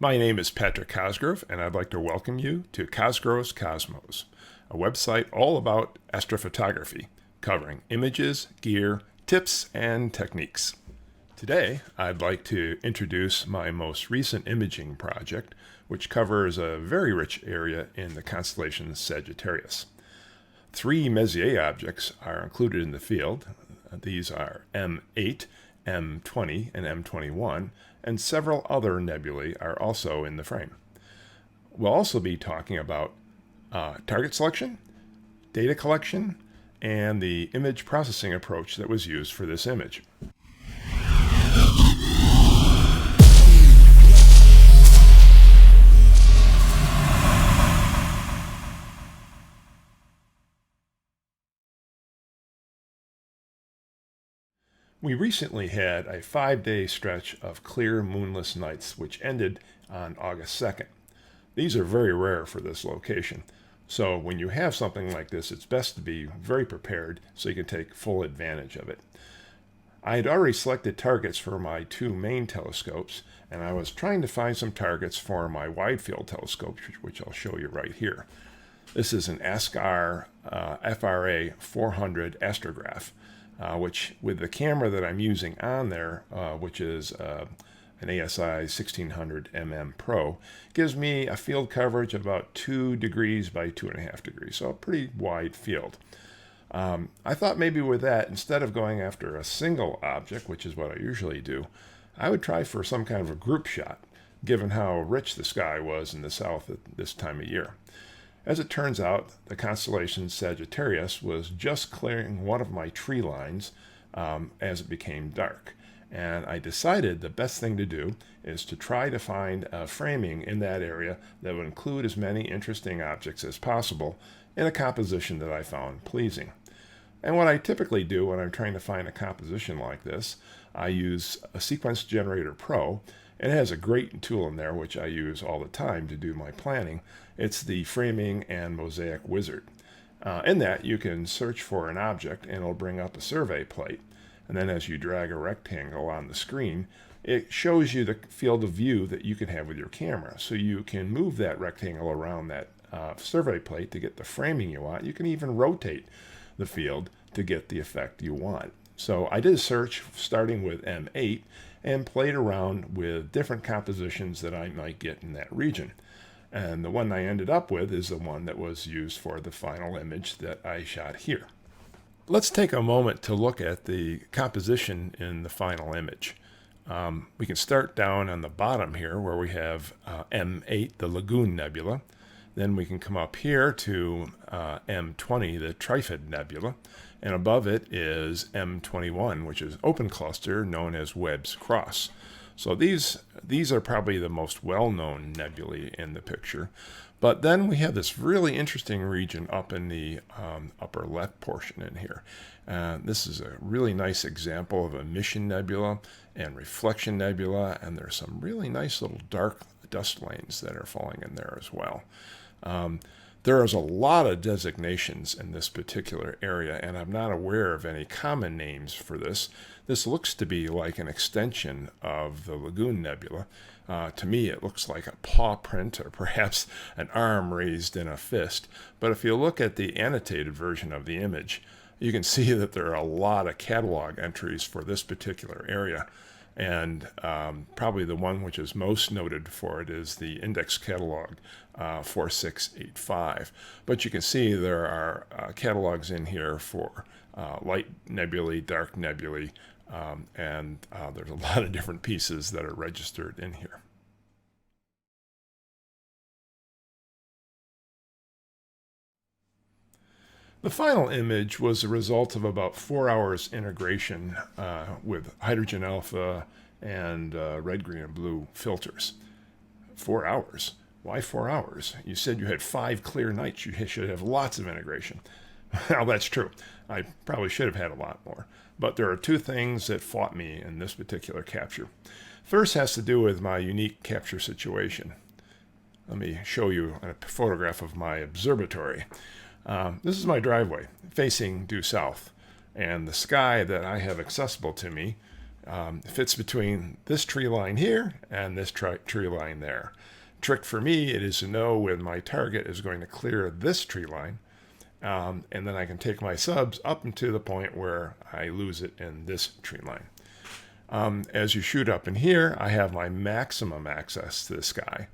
My name is Patrick Cosgrove, and I'd like to welcome you to Cosgrove's Cosmos, a website all about astrophotography, covering images, gear, tips, and techniques. Today, I'd like to introduce my most recent imaging project, which covers a very rich area in the constellation Sagittarius. 3 Messier objects are included in the field. These are M8, M20, and M21, and several other nebulae are also in the frame. We'll also be talking about target selection, data collection, and the image processing approach that was used for this image. We recently had a 5-day stretch of clear moonless nights, which ended on August 2nd. These are very rare for this location. So when you have something like this, it's best to be very prepared so you can take full advantage of it. I had already selected targets for my 2 main telescopes, and I was trying to find some targets for my wide field telescope, which I'll show you right here. This is an ASCAR FRA 400 astrograph. Which with the camera that I'm using on there, which is an ASI 1600 mm Pro, gives me a field coverage of about 2 degrees by 2.5 degrees, so a pretty wide field. I thought maybe with that, instead of going after a single object, which is what I usually do, I would try for some kind of a group shot, given how rich the sky was in the south at this time of year. As it turns out, the constellation Sagittarius was just clearing one of my tree lines as it became dark. And I decided the best thing to do is to try to find a framing in that area that would include as many interesting objects as possible in a composition that I found pleasing. And what I typically do when I'm trying to find a composition like this, I use a Sequence Generator Pro. It has a great tool in there, which I use all the time to do my planning. It's the Framing and Mosaic Wizard. In that, you can search for an object, and it'll bring up a survey plate. And then as you drag a rectangle on the screen, it shows you the field of view that you can have with your camera. So you can move that rectangle around that survey plate to get the framing you want. You can even rotate the field to get the effect you want. So I did a search starting with M8 and played around with different compositions that I might get in that region. And the one I ended up with is the one that was used for the final image that I shot here. Let's take a moment to look at the composition in the final image. We can start down on the bottom here where we have M8, the Lagoon Nebula. Then we can come up here to M20, the Trifid Nebula. And above it is M21, which is open cluster known as Webb's Cross. So these are probably the most well-known nebulae in the picture. But then we have this really interesting region up in the upper left portion in here. This is a really nice example of emission nebula and reflection nebula, and there's some really nice little dark dust lanes that are falling in there as well. There is a lot of designations in this particular area, and I'm not aware of any common names for this. This looks to be like an extension of the Lagoon Nebula. To me, it looks like a paw print or perhaps an arm raised in a fist. But if you look at the annotated version of the image, you can see that there are a lot of catalog entries for this particular area. And probably the one which is most noted for it is the index catalog 4685. But you can see there are catalogs in here for light nebulae, dark nebulae, and there's a lot of different pieces that are registered in here. The final image was a result of about 4 hours integration with hydrogen alpha and red, green, and blue filters. 4 hours? Why 4 hours? You said you had 5 clear nights. You should have lots of integration. Well, that's true. I probably should have had a lot more. But there are 2 things that fought me in this particular capture. First has to do with my unique capture situation. Let me show you a photograph of my observatory. This is my driveway facing due south, and the sky that I have accessible to me fits between this tree line here and this tree line there. Trick for me, it is to know when my target is going to clear this tree line, and then I can take my subs up into the point where I lose it in this tree line. As you shoot up in here, I have my maximum access to the sky.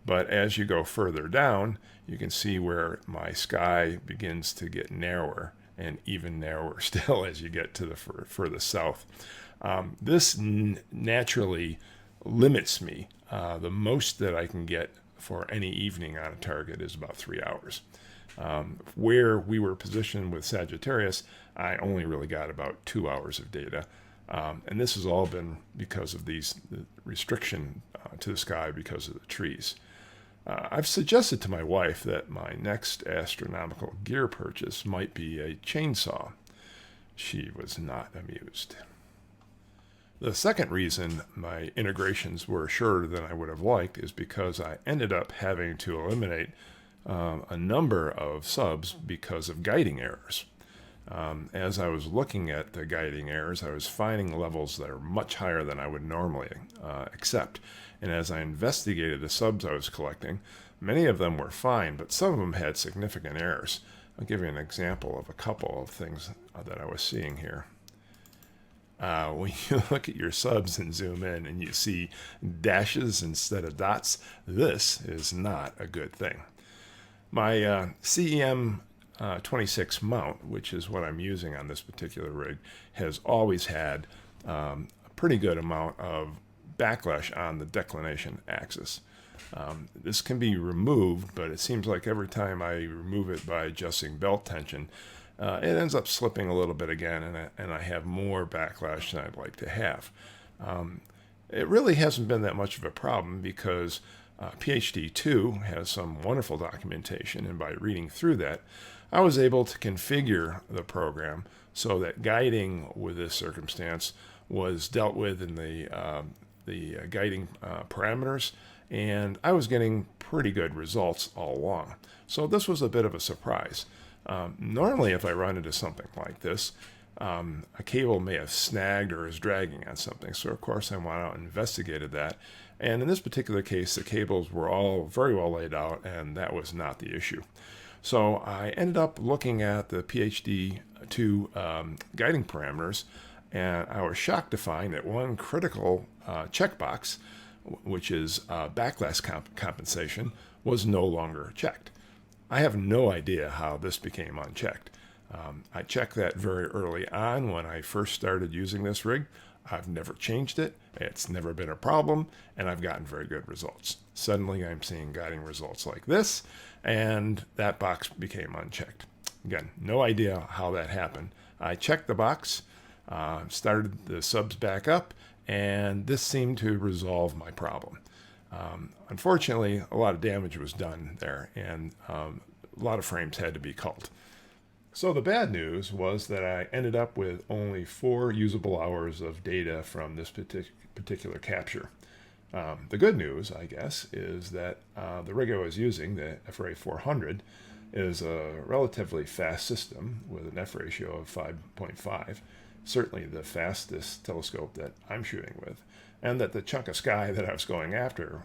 But as you go further down, you can see where my sky begins to get narrower, and even narrower still as you get to the further south. This naturally limits me. The most that I can get for any evening on a target is about 3 hours. Where we were positioned with Sagittarius, I only really got about 2 hours of data. And this has all been because of the restriction to the sky because of the trees. I've suggested to my wife that my next astronomical gear purchase might be a chainsaw. She was not amused. The second reason my integrations were shorter than I would have liked is because I ended up having to eliminate a number of subs because of guiding errors. As I was looking at the guiding errors, I was finding levels that are much higher than I would normally accept. And as I investigated the subs I was collecting, many of them were fine, but some of them had significant errors. I'll give you an example of a couple of things that I was seeing here. When you look at your subs and zoom in and you see dashes instead of dots, this is not a good thing. My CEM 26 mount, which is what I'm using on this particular rig, has always had a pretty good amount of backlash on the declination axis. This can be removed, but it seems like every time I remove it by adjusting belt tension, it ends up slipping a little bit again, and I have more backlash than I'd like to have. It really hasn't been that much of a problem because PhD2 has some wonderful documentation, and by reading through that, I was able to configure the program so that guiding with this circumstance was dealt with in the guiding parameters, and I was getting pretty good results all along. So this was a bit of a surprise. Normally, if I run into something like this, a cable may have snagged or is dragging on something. So of course I went out and investigated that. And in this particular case, the cables were all very well laid out, and that was not the issue. So I ended up looking at the PhD2 guiding parameters, and I was shocked to find that one critical checkbox, which is backlash compensation, was no longer checked. I have no idea how this became unchecked. I checked that very early on when I first started using this rig. I've never changed it. It's never been a problem, and I've gotten very good results. Suddenly I'm seeing guiding results like this, and that box became unchecked. Again, no idea how that happened. I checked the box, started the subs back up, and this seemed to resolve my problem. Unfortunately, a lot of damage was done there, and a lot of frames had to be culled. So the bad news was that I ended up with only 4 usable hours of data from this particular capture. The good news, I guess, is that the rig I was using, the FRA 400, is a relatively fast system with an F ratio of 5.5, certainly the fastest telescope that I'm shooting with, and that the chunk of sky that I was going after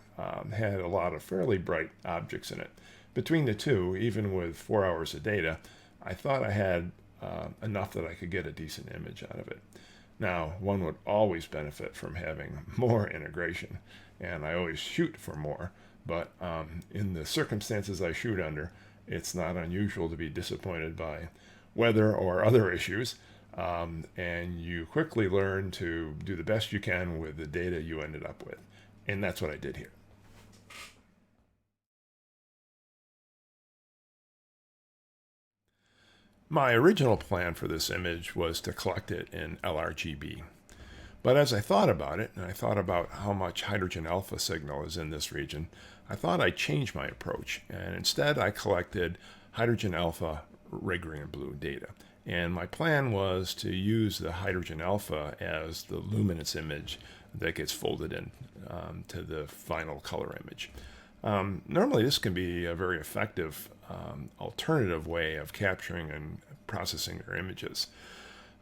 had a lot of fairly bright objects in it. Between the two, even with 4 hours of data, I thought I had enough that I could get a decent image out of it. Now, one would always benefit from having more integration, and I always shoot for more, but in the circumstances I shoot under, it's not unusual to be disappointed by weather or other issues, and you quickly learn to do the best you can with the data you ended up with, and that's what I did here. My original plan for this image was to collect it in HaRGB. But as I thought about it, and I thought about how much hydrogen alpha signal is in this region, I thought I'd change my approach. And instead, I collected hydrogen alpha red, green, and blue data. And my plan was to use the hydrogen alpha as the luminance image that gets folded in to the final color image. Normally, this can be a very effective alternative way of capturing and processing their images.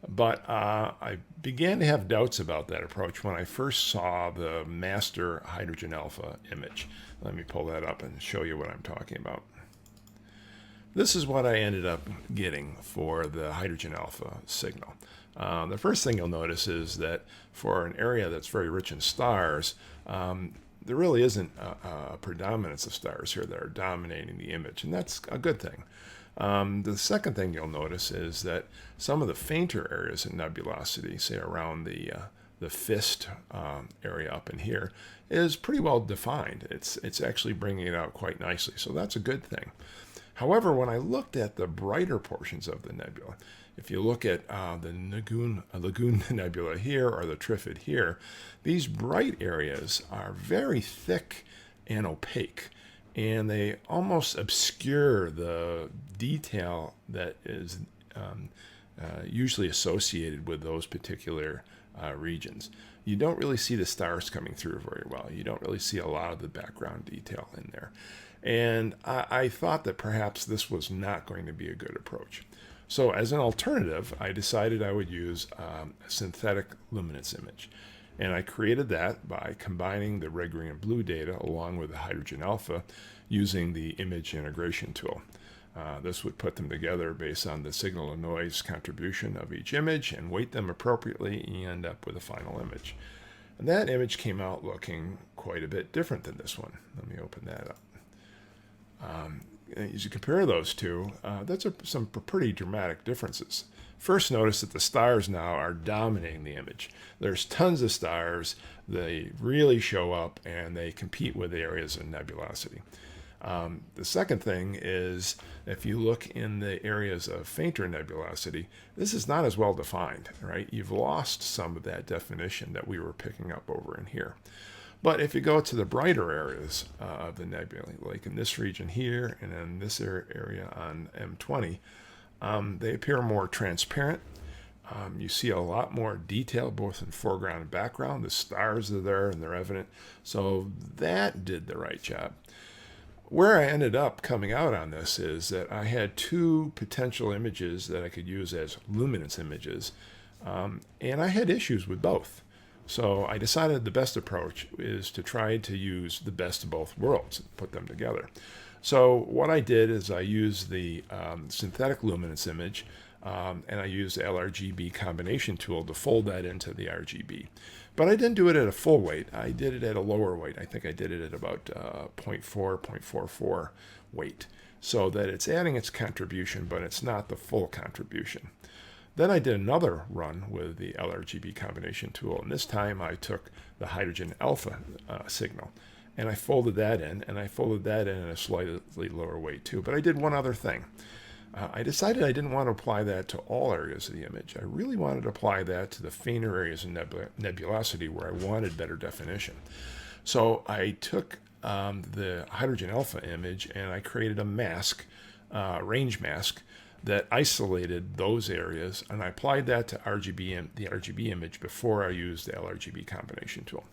But I began to have doubts about that approach when I first saw the master hydrogen alpha image. Let me pull that up and show you what I'm talking about. This is what I ended up getting for the hydrogen alpha signal. The first thing you'll notice is that for an area that's very rich in stars, there really isn't a predominance of stars here that are dominating the image, and that's a good thing. The second thing you'll notice is that some of the fainter areas in nebulosity, say around the fist area up in here, is pretty well defined. It's actually bringing it out quite nicely, so that's a good thing. However, when I looked at the brighter portions of the nebula, if you look at the Lagoon Nebula here or the Trifid here, these bright areas are very thick and opaque, and they almost obscure the detail that is usually associated with those particular regions. You don't really see the stars coming through very well. You don't really see a lot of the background detail in there. And I thought that perhaps this was not going to be a good approach. So as an alternative, I decided I would use a synthetic luminance image. And I created that by combining the red, green, and blue data along with the hydrogen alpha using the image integration tool. This would put them together based on the signal to noise contribution of each image and weight them appropriately, and you end up with a final image. And that image came out looking quite a bit different than this one. Let me open that up. As you compare those two, that's some pretty dramatic differences. First, notice that the stars now are dominating the image. There's tons of stars. They really show up, and they compete with the areas of nebulosity. The second thing is, if you look in the areas of fainter nebulosity, this is not as well defined, right? You've lost some of that definition that we were picking up over in here. But if you go to the brighter areas of the nebula, like in this region here and in this area on M20, they appear more transparent. You see a lot more detail both in foreground and background. The stars are there and they're evident. So that did the right job. Where I ended up coming out on this is that I had two potential images that I could use as luminance images, and I had issues with both. So I decided the best approach is to try to use the best of both worlds and put them together. So what I did is I used the synthetic luminance image, and I used the LRGB combination tool to fold that into the RGB. But I didn't do it at a full weight. I did it at a lower weight. I think I did it at about 0.4, 0.44 weight, so that it's adding its contribution, but it's not the full contribution. Then I did another run with the LRGB combination tool, and this time I took the hydrogen alpha signal, and I folded that in, and I folded that in at a slightly lower weight too. But I did one other thing. I decided I didn't want to apply that to all areas of the image. I really wanted to apply that to the fainter areas of nebulosity where I wanted better definition. So I took the hydrogen alpha image and I created a mask, range mask, that isolated those areas, and I applied that to the RGB image before I used the LRGB combination tool.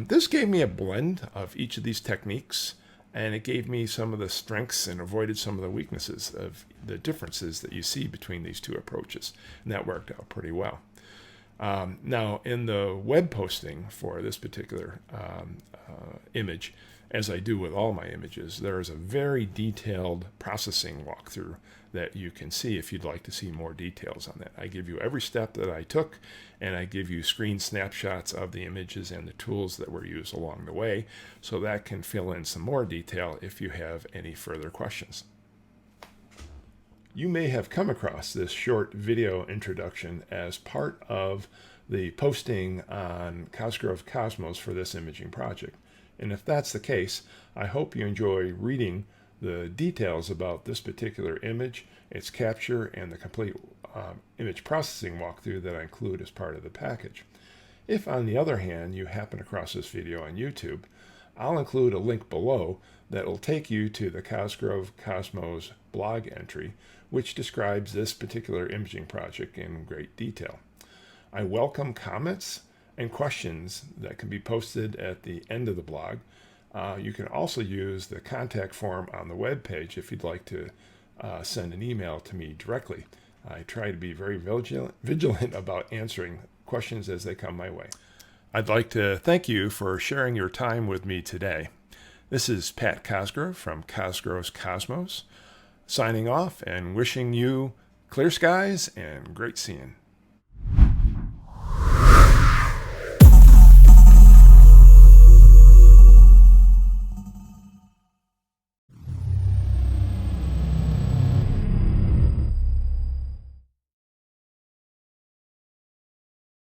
This gave me a blend of each of these techniques, and it gave me some of the strengths and avoided some of the weaknesses of the differences that you see between these two approaches, and that worked out pretty well. Now, in the web posting for this particular image, as I do with all my images, there is a very detailed processing walkthrough that you can see if you'd like to see more details on that. I give you every step that I took, and I give you screen snapshots of the images and the tools that were used along the way, so that can fill in some more detail if you have any further questions. You may have come across this short video introduction as part of the posting on Cosgrove Cosmos for this imaging project. And if that's the case, I hope you enjoy reading the details about this particular image, its capture, and the complete image processing walkthrough that I include as part of the package. If, on the other hand, you happen across this video on YouTube, I'll include a link below that will take you to the Cosgrove Cosmos blog entry, which describes this particular imaging project in great detail. I welcome comments and questions that can be posted at the end of the blog. You can also use the contact form on the web page if you'd like to send an email to me directly. I try to be very vigilant about answering questions as they come my way. I'd like to thank you for sharing your time with me today. This is Pat Cosgrove from Cosgrove's Cosmos, signing off and wishing you clear skies and great seeing.